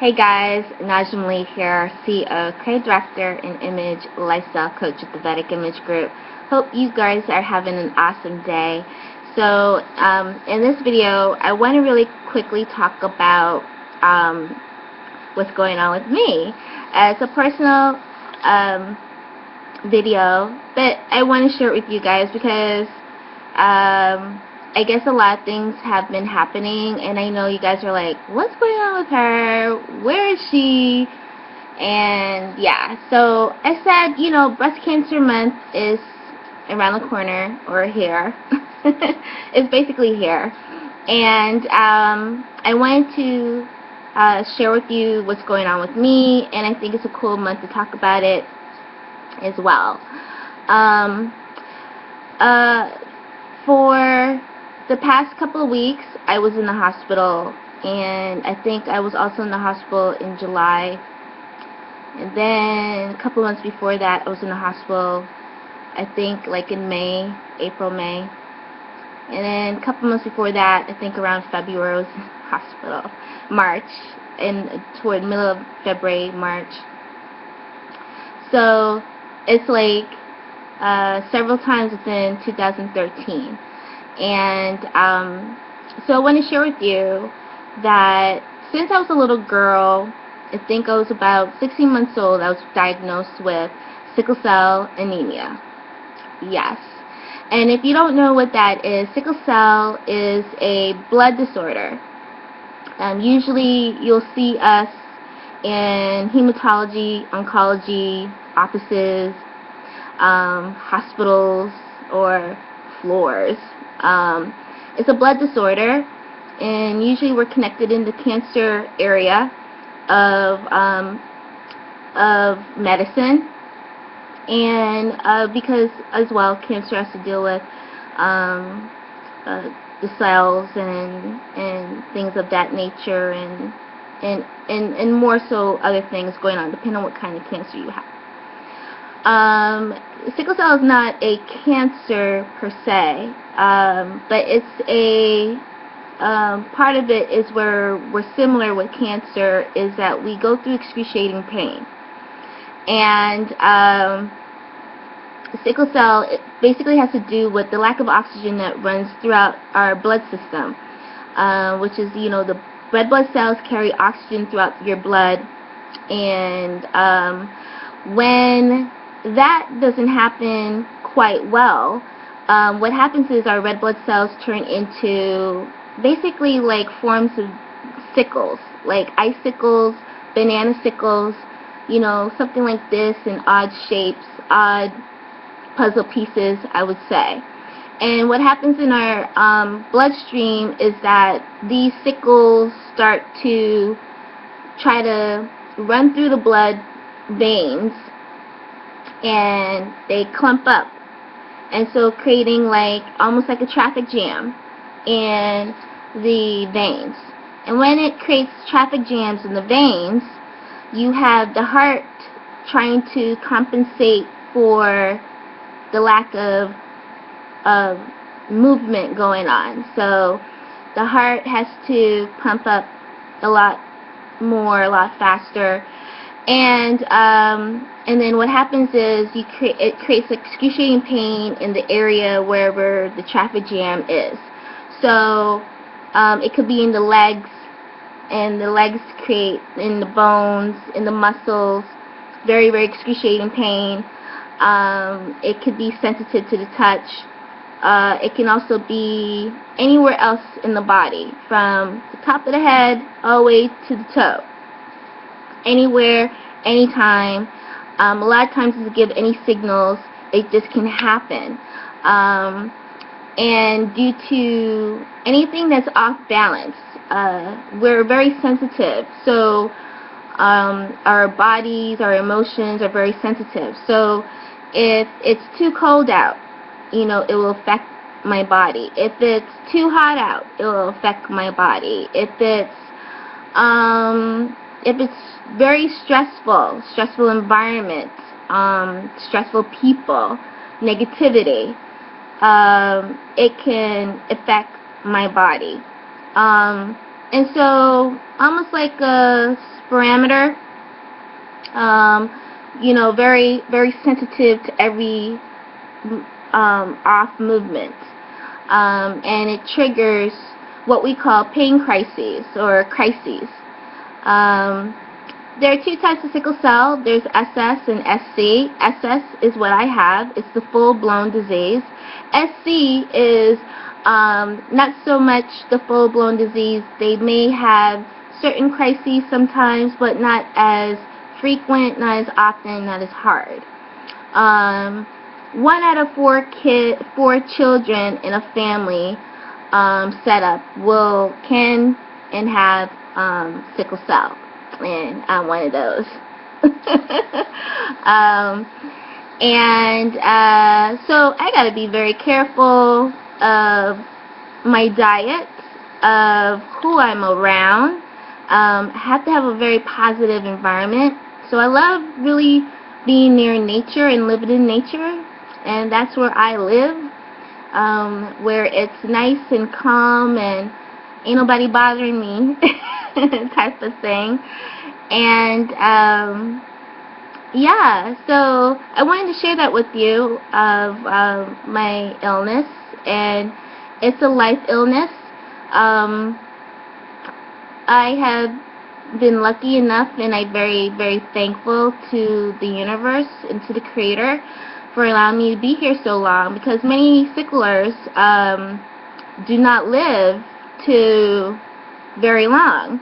Hey guys, Najm Lee here, CEO, creative director, and image lifestyle coach at the Vedic Image Group. Hope you guys are having an awesome day. So, in this video, I want to really quickly talk about what's going on with me. It's a personal video, but I want to share it with you guys because I guess a lot of things have been happening, and I know you guys are like, what's going on with her? Where is she? And yeah, so I said, breast cancer month is around the corner, or here. It's basically here. And I wanted to share with you what's going on with me, and I think it's a cool month to talk about it as well. For the past couple of weeks, I was in the hospital, and I think I was also in the hospital in July. And then a couple months before that, I was in the hospital, I think like in May, April, May. And then a couple months before that, I think around February, I was in the hospital. March, and toward middle of February, March. So it's like several times within 2013. And so I want to share with you that since I was a little girl, I think I was about 16 months old, I was diagnosed with sickle cell anemia. Yes. And if you don't know what that is, sickle cell is a blood disorder. Usually you'll see us in hematology, oncology offices, hospitals, or floors. It's a blood disorder, and usually we're connected in the cancer area of medicine, and because as well cancer has to deal with the cells and things of that nature, and more so other things going on depending on what kind of cancer you have. Sickle cell is not a cancer per se, but it's a part of it is where we're similar with cancer, is that we go through excruciating pain. And sickle cell, it basically has to do with the lack of oxygen that runs throughout our blood system, which is, the red blood cells carry oxygen throughout your blood, and when that doesn't happen quite well, what happens is our red blood cells turn into basically like forms of sickles, like icicles, banana sickles, something like this, in odd shapes, odd puzzle pieces, I would say. And what happens in our bloodstream is that these sickles start to try to run through the blood veins, and they clump up, and so creating like almost like a traffic jam in the veins. And when it creates traffic jams in the veins, you have the heart trying to compensate for the lack of movement going on. So the heart has to pump up a lot more, a lot faster, and then what happens is it creates excruciating pain in the area wherever the traffic jam is. So it could be in the legs, and the legs create in the bones, in the muscles, very, very excruciating pain. It could be sensitive to the touch. It can also be anywhere else in the body, from the top of the head all the way to the toe. Anywhere, anytime. A lot of times, to give any signals, it just can happen. And due to anything that's off balance, we're very sensitive. So our bodies, our emotions are very sensitive. So if it's too cold out, it will affect my body. If it's too hot out, it will affect my body. If it's very stressful environment, stressful people, negativity, it can affect my body. And so almost like a parameter. Very, very sensitive to every off movement. And it triggers what we call pain crises or crises. There are two types of sickle cell. There's SS and SC. SS is what I have. It's the full-blown disease. SC is not so much the full-blown disease. They may have certain crises sometimes, but not as frequent, not as often, not as hard. 1 out of 4 children in a family setup can and have sickle cell, and I'm one of those. So I got to be very careful of my diet, of who I'm around. I have to have a very positive environment. So I love really being near nature and living in nature, and that's where I live, where it's nice and calm and ain't nobody bothering me type of thing. And yeah, so I wanted to share that with you of my illness, and it's a life illness. I have been lucky enough, and I'm very, very thankful to the universe and to the Creator for allowing me to be here so long, because many sicklers do not live to very long.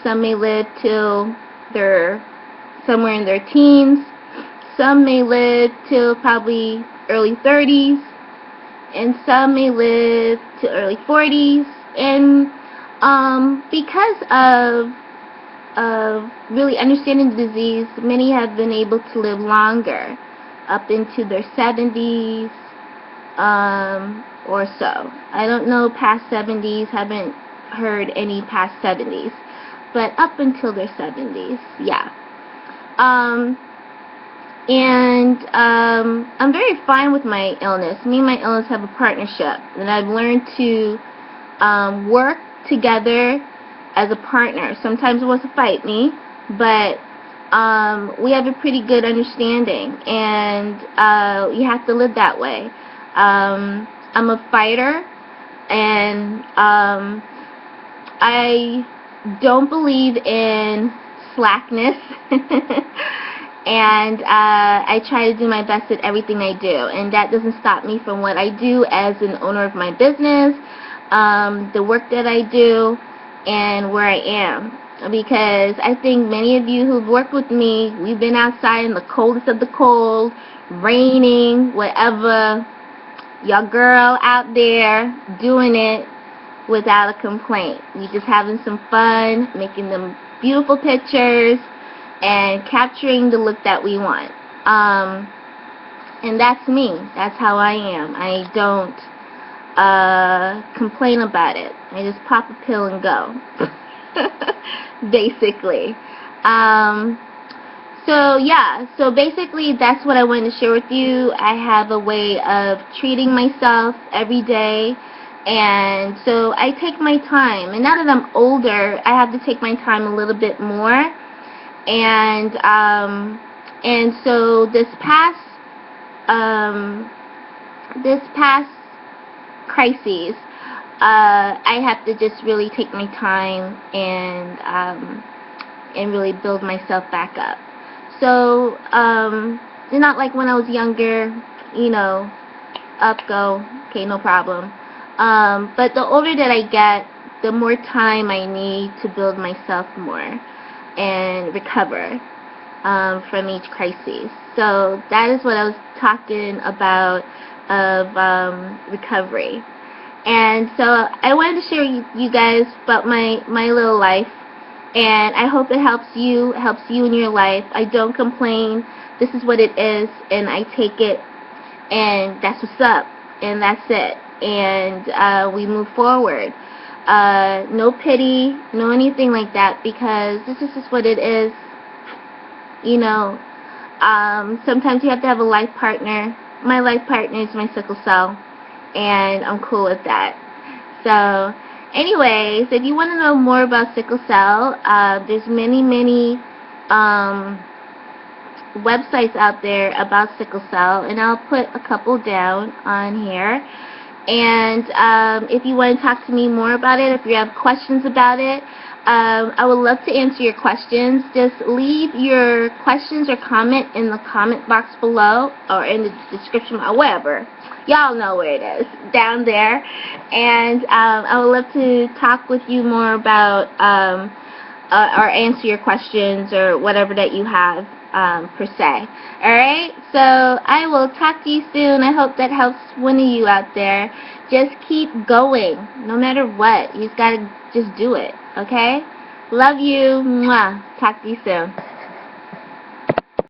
Some may live till they're somewhere in their teens. Some may live till probably early 30s, and some may live to early 40s. And because of really understanding the disease, many have been able to live longer, up into their 70s or so. I don't know past 70s, haven't heard any past 70s, but up until their 70s, yeah. I'm very fine with my illness. Me and my illness have a partnership, and I've learned to work together as a partner. Sometimes it wants to fight me, but we have a pretty good understanding, and you have to live that way. I'm a fighter, and I don't believe in slackness. And I try to do my best at everything I do, and that doesn't stop me from what I do as an owner of my business, the work that I do, and where I am. Because I think many of you who've worked with me, we've been outside in the coldest of the cold, raining, whatever. Your girl out there doing it without a complaint. We just having some fun, making them beautiful pictures, and capturing the look that we want. And that's me. That's how I am. I don't complain about it. I just pop a pill and go. Basically. So yeah, so basically that's what I wanted to share with you. I have a way of treating myself every day, and so I take my time. And now that I'm older, I have to take my time a little bit more. And so this past crises, I have to just really take my time and really build myself back up. So it's not like when I was younger, you know, up, go, okay, no problem. But the older that I get, the more time I need to build myself more and recover from each crisis. So that is what I was talking about of recovery. And so I wanted to share you guys about my little life, and I hope it helps you in your life. I don't complain. This is what it is, and I take it, and that's what's up, and that's it. And we move forward. No pity, no anything like that, because this is just what it is. You know, sometimes you have to have a life partner. My life partner is my sickle cell, and I'm cool with that. So Anyways, if you want to know more about sickle cell, there's many websites out there about sickle cell, and I'll put a couple down on here. And if you want to talk to me more about it, if you have questions about it, I would love to answer your questions. Just leave your questions or comment in the comment box below, or in the description, or wherever. Y'all know where it is, down there. And I would love to talk with you more about, or answer your questions, or whatever that you have, per se. Alright, so I will talk to you soon. I hope that helps one of you out there. Just keep going, no matter what. You just gotta just do it, okay? Love you. Mwah. Talk to you soon.